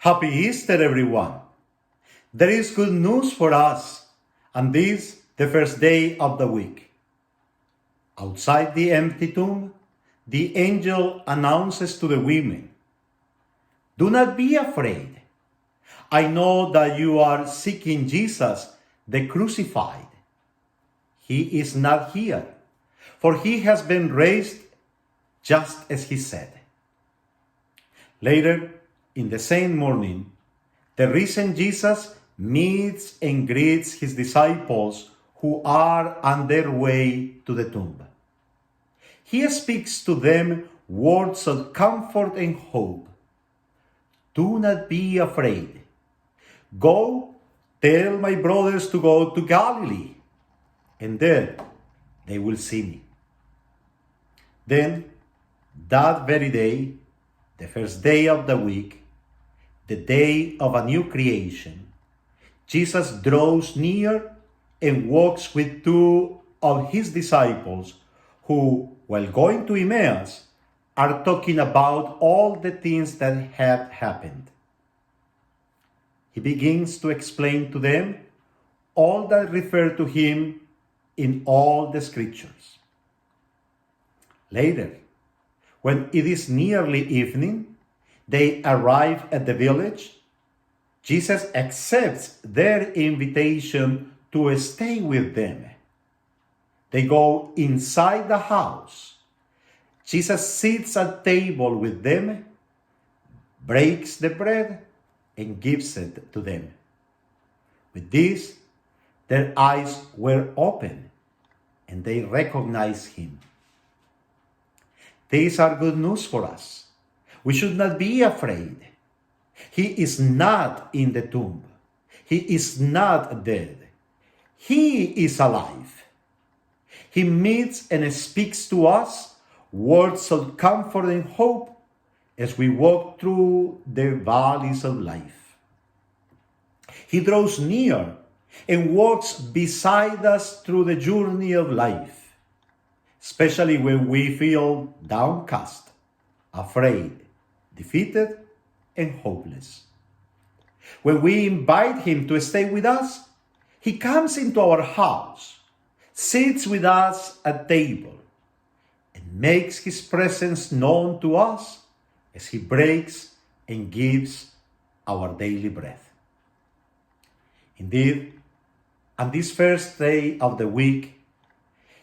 Happy Easter, everyone! There is good news for us, and this the first day of the week. Outside the empty tomb, the angel announces to the women, "Do not be afraid. I know that you are seeking Jesus, the crucified. He is not here, for he has been raised just as he said." Later, in the same morning, the risen Jesus meets and greets his disciples who are on their way to the tomb. He speaks to them words of comfort and hope. "Do not be afraid. Go tell my brothers to go to Galilee, and there they will see me." Then, that very day, the first day of the week, the day of a new creation, Jesus draws near and walks with two of his disciples who, while going to Emmaus, are talking about all the things that have happened. He begins to explain to them all that refer to him in all the scriptures. Later, when it is nearly evening, they arrive at the village. Jesus accepts their invitation to stay with them. They go inside the house. Jesus sits at table with them, breaks the bread, and gives it to them. With this, their eyes were open, and they recognized him. These are good news for us. We should not be afraid. He is not in the tomb. He is not dead. He is alive. He meets and speaks to us words of comfort and hope as we walk through the valleys of life. He draws near and walks beside us through the journey of life, especially when we feel downcast, afraid, defeated, and hopeless. When we invite him to stay with us, he comes into our house, sits with us at table, and makes his presence known to us as he breaks and gives our daily bread. Indeed, on this first day of the week,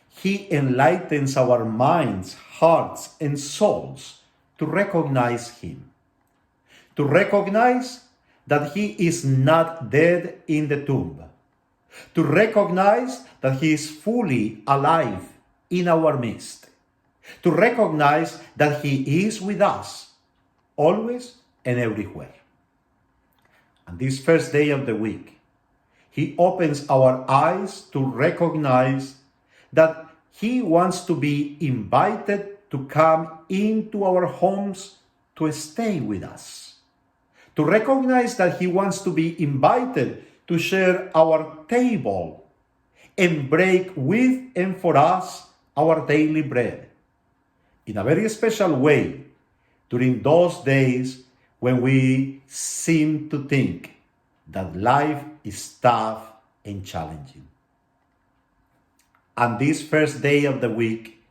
he enlightens our minds, hearts, and souls to recognize him. To recognize that he is not dead in the tomb. To recognize that he is fully alive in our midst. To recognize that he is with us, always and everywhere. On this first day of the week, he opens our eyes to recognize that he wants to be invited to come into our homes to stay with us. To recognize that he wants to be invited to share our table and break with and for us our daily bread in a very special way during those days when we seem to think that life is tough and challenging. On this first day of the week,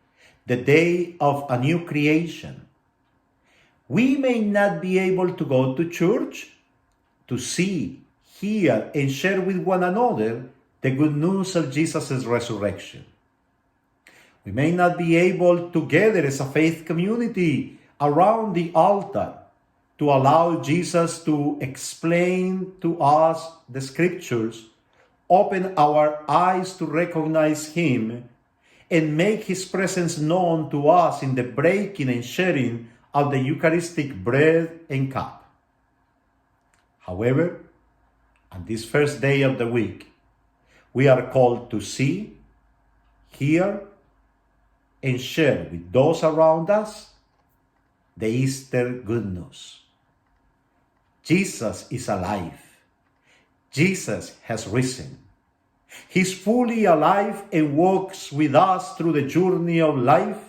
the day of a new creation, we may not be able to go to church to see, hear, and share with one another the good news of Jesus' resurrection. We may not be able to gather as a faith community around the altar to allow Jesus to explain to us the scriptures, open our eyes to recognize him, and make his presence known to us in the breaking and sharing of the Eucharistic bread and cup. However, on this first day of the week, we are called to see, hear, and share with those around us the Easter good news. Jesus is alive. Jesus has risen. He's fully alive and walks with us through the journey of life,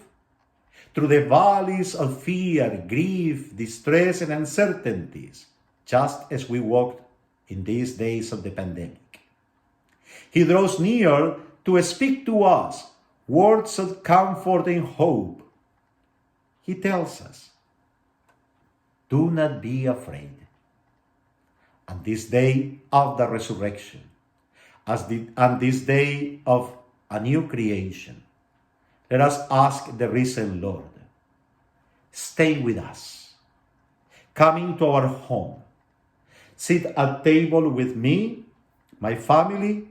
through the valleys of fear, grief, distress, and uncertainties, just as we walked in these days of the pandemic. He draws near to speak to us words of comfort and hope. He tells us, do not be afraid. On this day of the resurrection, on this day of a new creation, let us ask the risen Lord, stay with us, come into our home, sit at table with me, my family,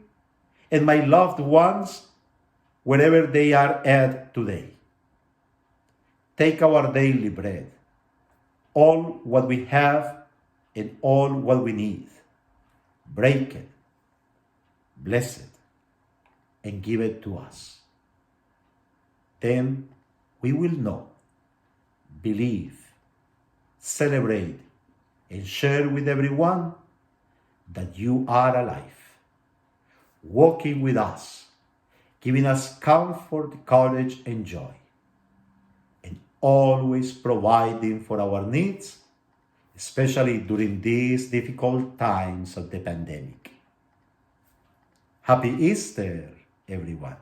and my loved ones, wherever they are at today. Take our daily bread, all what we have and all what we need. Break it, bless it, and give it to us. Then we will know, believe, celebrate, and share with everyone that you are alive, walking with us, giving us comfort, courage, and joy, and always providing for our needs, especially during these difficult times of the pandemic. Happy Easter, everyone.